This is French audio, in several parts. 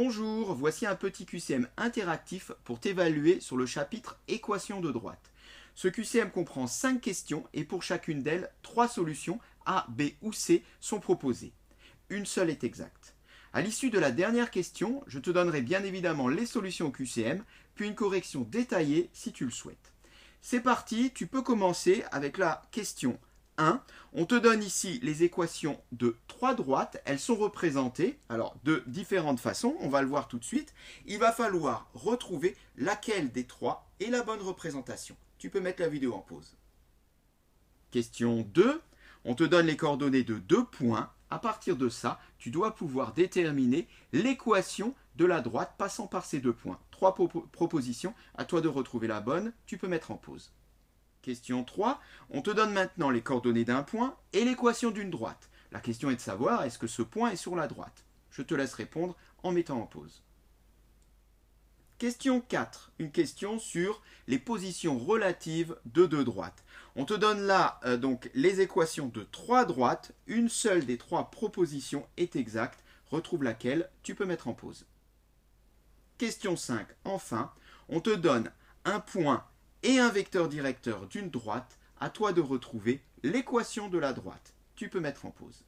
Bonjour, voici un petit QCM interactif pour t'évaluer sur le chapitre Équations de droite. Ce QCM comprend 5 questions et pour chacune d'elles, 3 solutions A, B ou C sont proposées. Une seule est exacte. À l'issue de la dernière question, je te donnerai bien évidemment les solutions au QCM, puis une correction détaillée si tu le souhaites. C'est parti, tu peux commencer avec la question 1. On te donne ici les équations de 3 droites. Elles sont représentées alors de différentes façons. On va le voir tout de suite. Il va falloir retrouver laquelle des 3 est la bonne représentation. Tu peux mettre la vidéo en pause. Question 2. On te donne les coordonnées de 2 points. À partir de ça, tu dois pouvoir déterminer l'équation de la droite passant par ces 2 points. 3 propositions. À toi de retrouver la bonne. Tu peux mettre en pause. Question 3, on te donne maintenant les coordonnées d'un point et l'équation d'une droite. La question est de savoir, est-ce que ce point est sur la droite? Je te laisse répondre en mettant en pause. Question 4, une question sur les positions relatives de 2 droites. On te donne là donc les équations de 3 droites. Une seule des 3 propositions est exacte. Retrouve laquelle, tu peux mettre en pause. Question 5, enfin, on te donne un point et un vecteur directeur d'une droite, à toi de retrouver l'équation de la droite. Tu peux mettre en pause.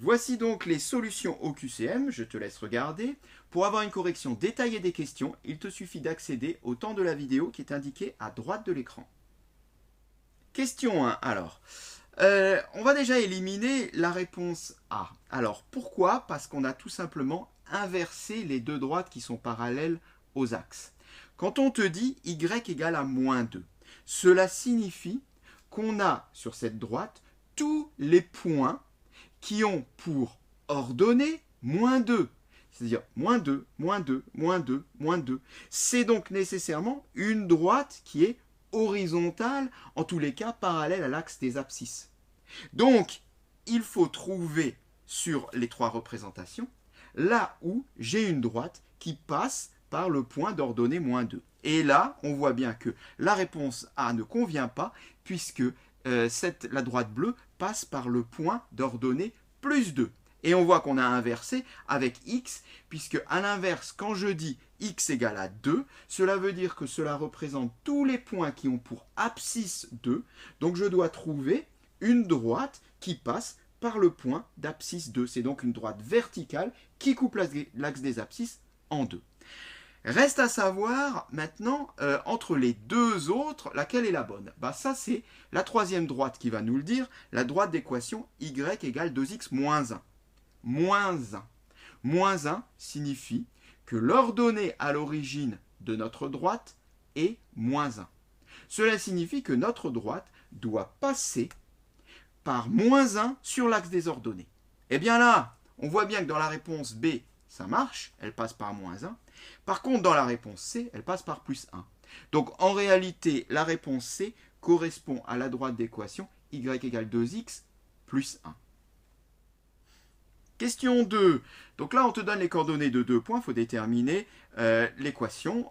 Voici donc les solutions au QCM, je te laisse regarder. Pour avoir une correction détaillée des questions, il te suffit d'accéder au temps de la vidéo qui est indiqué à droite de l'écran. Question 1, alors. On va déjà éliminer la réponse A. Alors, pourquoi? Parce qu'on a tout simplement inversé les 2 droites qui sont parallèles aux axes. Quand on te dit y égale à moins 2, cela signifie qu'on a sur cette droite tous les points qui ont pour ordonnée moins 2. C'est-à-dire moins 2, moins 2, moins 2, moins 2. C'est donc nécessairement une droite qui est horizontale, en tous les cas parallèle à l'axe des abscisses. Donc, il faut trouver sur les 3 représentations là où j'ai une droite qui passe par le point d'ordonnée moins 2. Et là, on voit bien que la réponse A ne convient pas puisque la droite bleue passe par le point d'ordonnée plus 2. Et on voit qu'on a inversé avec x, puisque à l'inverse, quand je dis x égale à 2, cela veut dire que cela représente tous les points qui ont pour abscisse 2. Donc je dois trouver une droite qui passe par le point d'abscisse 2. C'est donc une droite verticale qui coupe l'axe des abscisses en 2. Reste à savoir maintenant, entre les 2 autres, laquelle est la bonne. Ça, c'est la 3e droite qui va nous le dire, la droite d'équation y égale 2x moins 1. Moins 1. Moins 1 signifie que l'ordonnée à l'origine de notre droite est moins 1. Cela signifie que notre droite doit passer par moins 1 sur l'axe des ordonnées. Et bien là, on voit bien que dans la réponse B, ça marche, elle passe par moins 1. Par contre, dans la réponse C, elle passe par plus 1. Donc, en réalité, la réponse C correspond à la droite d'équation y égale 2x plus 1. Question 2. Donc là, on te donne les coordonnées de 2 points. Il faut déterminer l'équation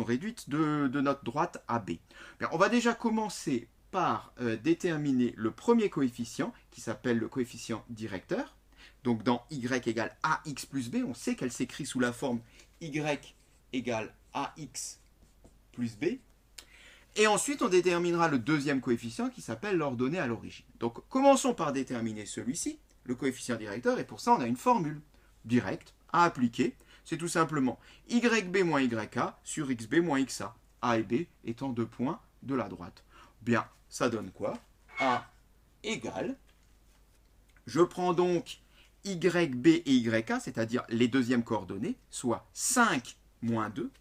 réduite de notre droite AB. Bien, on va déjà commencer par déterminer le premier coefficient qui s'appelle le coefficient directeur. Donc dans y égale ax plus b, on sait qu'elle s'écrit sous la forme y égale ax plus b. Et ensuite, on déterminera le deuxième coefficient qui s'appelle l'ordonnée à l'origine. Donc commençons par déterminer celui-ci, le coefficient directeur, et pour ça, on a une formule directe à appliquer. C'est tout simplement yb moins yk sur xb moins xa, a et b étant 2 points de la droite. Bien, ça donne quoi? A égale, je prends donc YB et YK, c'est-à-dire les deuxièmes coordonnées, soit 5 moins 2,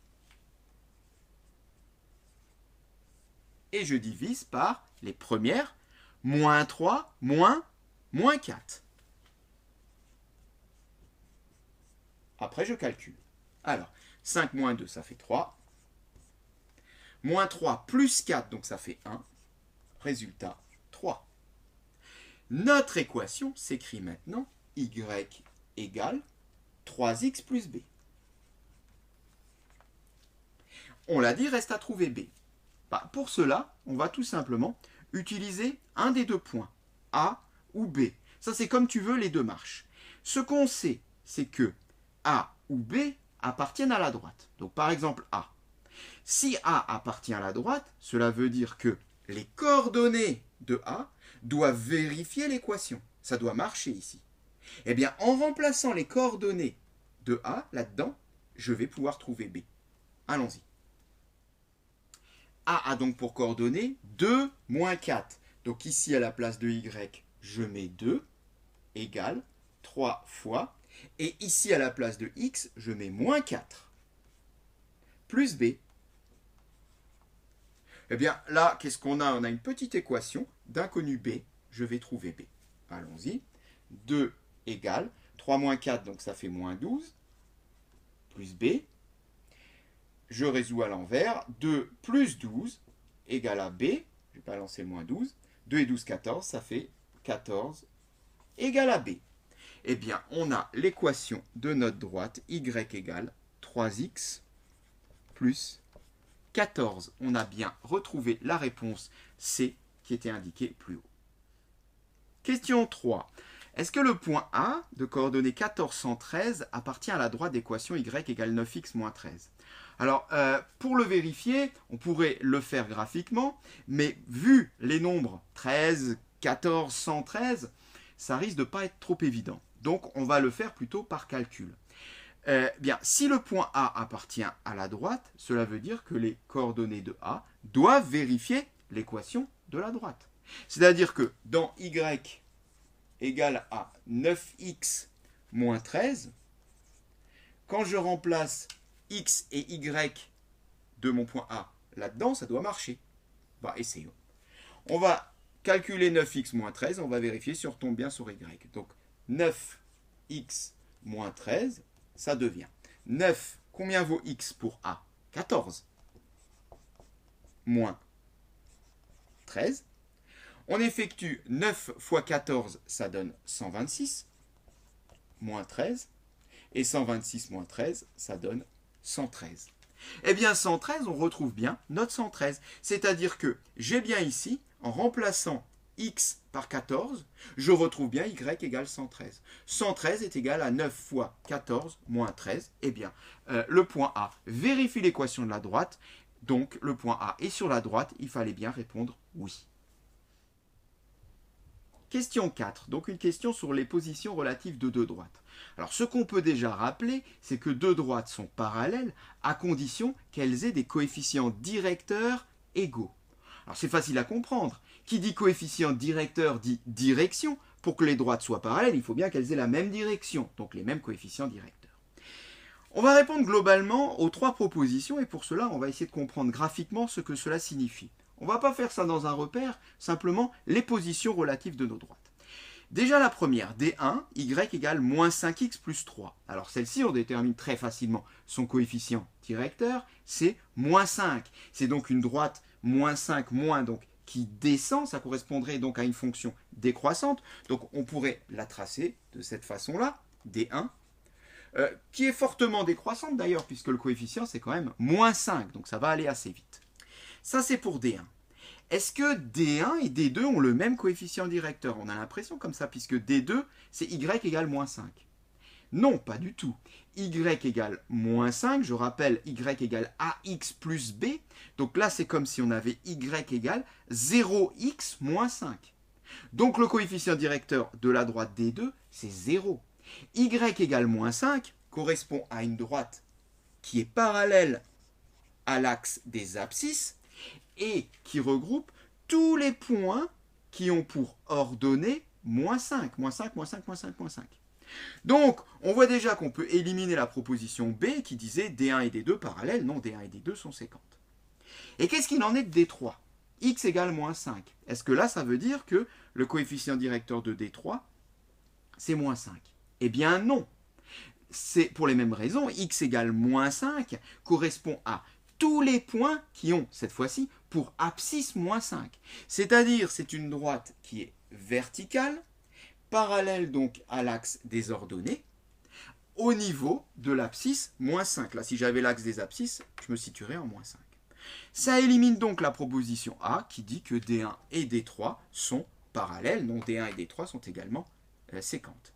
et je divise par les premières, moins 3, moins 4. Après, je calcule. Alors, 5 moins 2, ça fait 3. Moins 3 plus 4, donc ça fait 1. Résultat, 3. Notre équation s'écrit maintenant y égale 3x plus b. On l'a dit, reste à trouver b. Pour cela, on va tout simplement utiliser un des 2 points, A ou B. Ça, c'est comme tu veux, les 2 marches. Ce qu'on sait, c'est que A ou B appartiennent à la droite. Donc par exemple A. Si A appartient à la droite, cela veut dire que les coordonnées de A doivent vérifier l'équation. Ça doit marcher ici. Eh bien, en remplaçant les coordonnées de A là-dedans, je vais pouvoir trouver B. Allons-y. A donc pour coordonnées 2 moins 4. Donc ici, à la place de Y, je mets 2 égale 3 fois. Et ici, à la place de X, je mets moins 4 plus B. Eh bien, là, qu'est-ce qu'on a? On a une petite équation d'inconnu B. Je vais trouver B. Allons-y. 2 égale 3 moins 4, donc ça fait moins 12, plus B. Je résous à l'envers. 2 plus 12 égale à B. Je ne vais pas lancer le moins 12. 2 et 12, 14, ça fait 14 égale à B. Eh bien, on a l'équation de notre droite, y égale 3x plus 14. On a bien retrouvé la réponse C qui était indiquée plus haut. Question 3. Est-ce que le point A de coordonnées 14, 113 appartient à la droite d'équation y égale 9x moins 13? Alors, pour le vérifier, on pourrait le faire graphiquement, mais vu les nombres 13, 14, 113, ça risque de ne pas être trop évident. Donc, on va le faire plutôt par calcul. Bien, si le point A appartient à la droite, cela veut dire que les coordonnées de A doivent vérifier l'équation de la droite. C'est-à-dire que dans y égale à 9x moins 13, quand je remplace x et y de mon point A là-dedans, ça doit marcher. Bah, essayons. On va calculer 9x moins 13, on va vérifier si on retombe bien sur y. Donc 9x moins 13, ça devient 9, combien vaut x pour A? 14. Moins 13. On effectue 9 fois 14, ça donne 126, moins 13. Et 126 moins 13, ça donne 113. Eh bien, 113, on retrouve bien notre 113. C'est-à-dire que j'ai bien ici, en remplaçant x par 14, je retrouve bien y égale 113. 113 est égal à 9 fois 14 moins 13. Eh bien, le point A vérifie l'équation de la droite. Donc, le point A est sur la droite. Il fallait bien répondre oui. Question 4, donc une question sur les positions relatives de deux droites. Alors ce qu'on peut déjà rappeler, c'est que deux droites sont parallèles à condition qu'elles aient des coefficients directeurs égaux. Alors c'est facile à comprendre. Qui dit coefficient directeur dit direction. Pour que les droites soient parallèles, il faut bien qu'elles aient la même direction, donc les mêmes coefficients directeurs. On va répondre globalement aux trois propositions et pour cela, on va essayer de comprendre graphiquement ce que cela signifie. On ne va pas faire ça dans un repère, simplement les positions relatives de nos droites. Déjà la première, D1, y égale moins 5x plus 3. Alors celle-ci, on détermine très facilement son coefficient directeur, c'est moins 5. C'est donc une droite moins 5, moins, donc qui descend, ça correspondrait donc à une fonction décroissante. Donc on pourrait la tracer de cette façon-là, D1, qui est fortement décroissante d'ailleurs, puisque le coefficient c'est quand même moins 5, donc ça va aller assez vite. Ça, c'est pour D1. Est-ce que D1 et D2 ont le même coefficient directeur? On a l'impression comme ça, puisque D2, c'est y égale moins 5. Non, pas du tout. Y égale moins 5, je rappelle, y égale ax plus b. Donc là, c'est comme si on avait y égale 0x moins 5. Donc le coefficient directeur de la droite D2, c'est 0. Y égale moins 5 correspond à une droite qui est parallèle à l'axe des abscisses, et qui regroupe tous les points qui ont pour ordonnée moins 5, moins 5, moins 5, moins 5, moins 5. Donc, on voit déjà qu'on peut éliminer la proposition B qui disait D1 et D2 parallèles. Non, D1 et D2 sont séquentes. Et qu'est-ce qu'il en est de D3? X égale moins 5. Est-ce que là, ça veut dire que le coefficient directeur de D3, c'est moins 5? Eh bien non. C'est pour les mêmes raisons. X égale moins 5 correspond à tous les points qui ont, cette fois-ci, pour abscisse moins 5. C'est-à-dire, c'est une droite qui est verticale, parallèle donc à l'axe des ordonnées, au niveau de l'abscisse moins 5. Là, si j'avais l'axe des abscisses, je me situerais en moins 5. Ça élimine donc la proposition A qui dit que D1 et D3 sont parallèles, donc D1 et D3 sont également séquentes.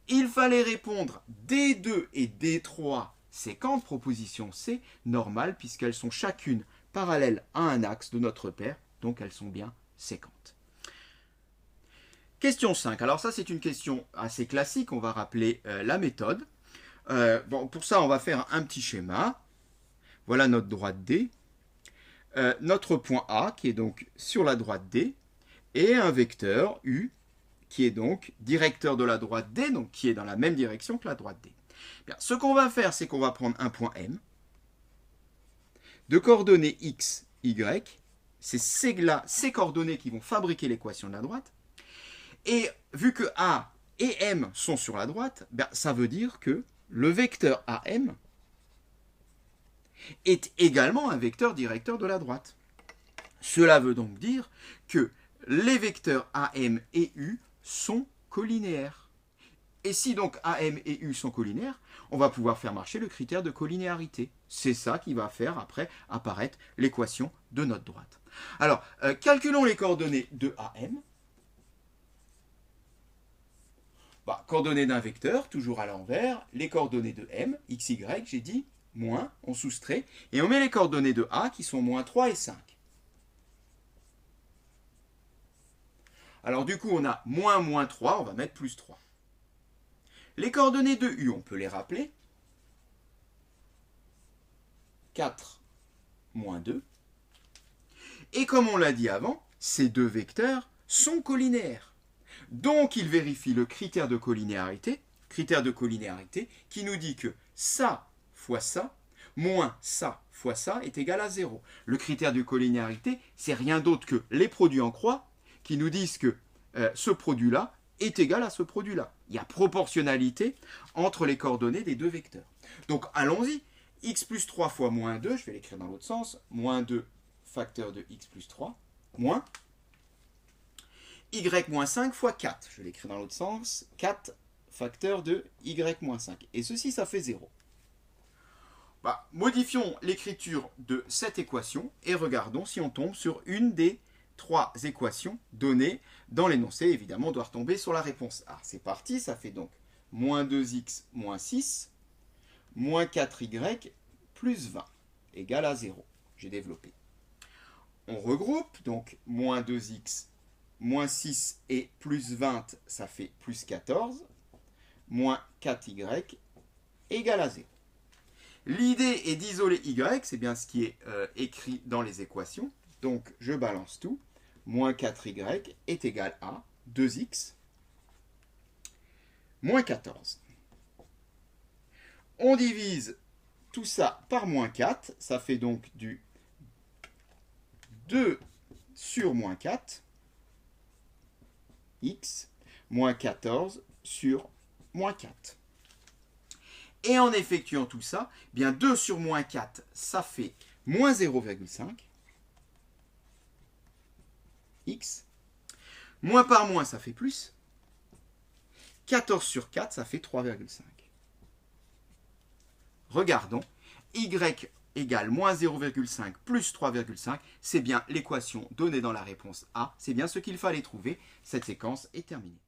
Il fallait répondre D2 et D3 séquentes, proposition C, normales, puisqu'elles sont chacune parallèles à un axe de notre paire, donc elles sont bien séquentes. Question 5. Alors ça, c'est une question assez classique, on va rappeler la méthode. Pour ça, on va faire un petit schéma. Voilà notre droite D. Notre point A, qui est donc sur la droite D, et un vecteur U, qui est donc directeur de la droite D, donc qui est dans la même direction que la droite D. Bien, ce qu'on va faire, c'est qu'on va prendre un point M, de coordonnées X, Y, c'est ces coordonnées qui vont fabriquer l'équation de la droite, et vu que A et M sont sur la droite, bien, ça veut dire que le vecteur AM est également un vecteur directeur de la droite. Cela veut donc dire que les vecteurs AM et U sont collinéaires. Et si donc AM et U sont collinéaires, on va pouvoir faire marcher le critère de collinéarité. C'est ça qui va faire après apparaître l'équation de notre droite. Alors, calculons les coordonnées de AM. Coordonnées d'un vecteur, toujours à l'envers, les coordonnées de M, x, y, j'ai dit, moins, on soustrait, et on met les coordonnées de A qui sont moins 3 et 5. Alors du coup, on a moins 3, on va mettre plus 3. Les coordonnées de U, on peut les rappeler. 4, moins 2. Et comme on l'a dit avant, ces deux vecteurs sont collinéaires. Donc, il vérifie le critère de collinéarité qui nous dit que ça fois ça, moins ça fois ça est égal à 0. Le critère de collinéarité, c'est rien d'autre que les produits en croix qui nous disent que ce produit-là est égal à ce produit-là. Il y a proportionnalité entre les coordonnées des deux vecteurs. Donc, allons-y. X plus 3 fois moins 2, je vais l'écrire dans l'autre sens, moins 2 facteur de x plus 3, moins y moins 5 fois 4. Je l'écris dans l'autre sens. 4 facteur de y moins 5. Et ceci, ça fait 0. Modifions l'écriture de cette équation et regardons si on tombe sur une des 3 équations données dans l'énoncé. Évidemment, on doit retomber sur la réponse A. C'est parti, ça fait donc moins 2x moins 6, moins 4y plus 20, égale à 0. J'ai développé. On regroupe, donc moins 2x moins 6 et plus 20, ça fait plus 14, moins 4y égale à 0. L'idée est d'isoler y, c'est bien ce qui est écrit dans les équations. Donc, je balance tout. Moins 4y est égal à 2x moins 14. On divise tout ça par moins 4. Ça fait donc du 2 sur moins 4. X moins 14 sur moins 4. Et en effectuant tout ça, bien 2 sur moins 4, ça fait moins 0,5. X. Moins par moins, ça fait plus. 14 sur 4, ça fait 3,5. Regardons. Y égale moins 0,5 plus 3,5, c'est bien l'équation donnée dans la réponse A, c'est bien ce qu'il fallait trouver. Cette séquence est terminée.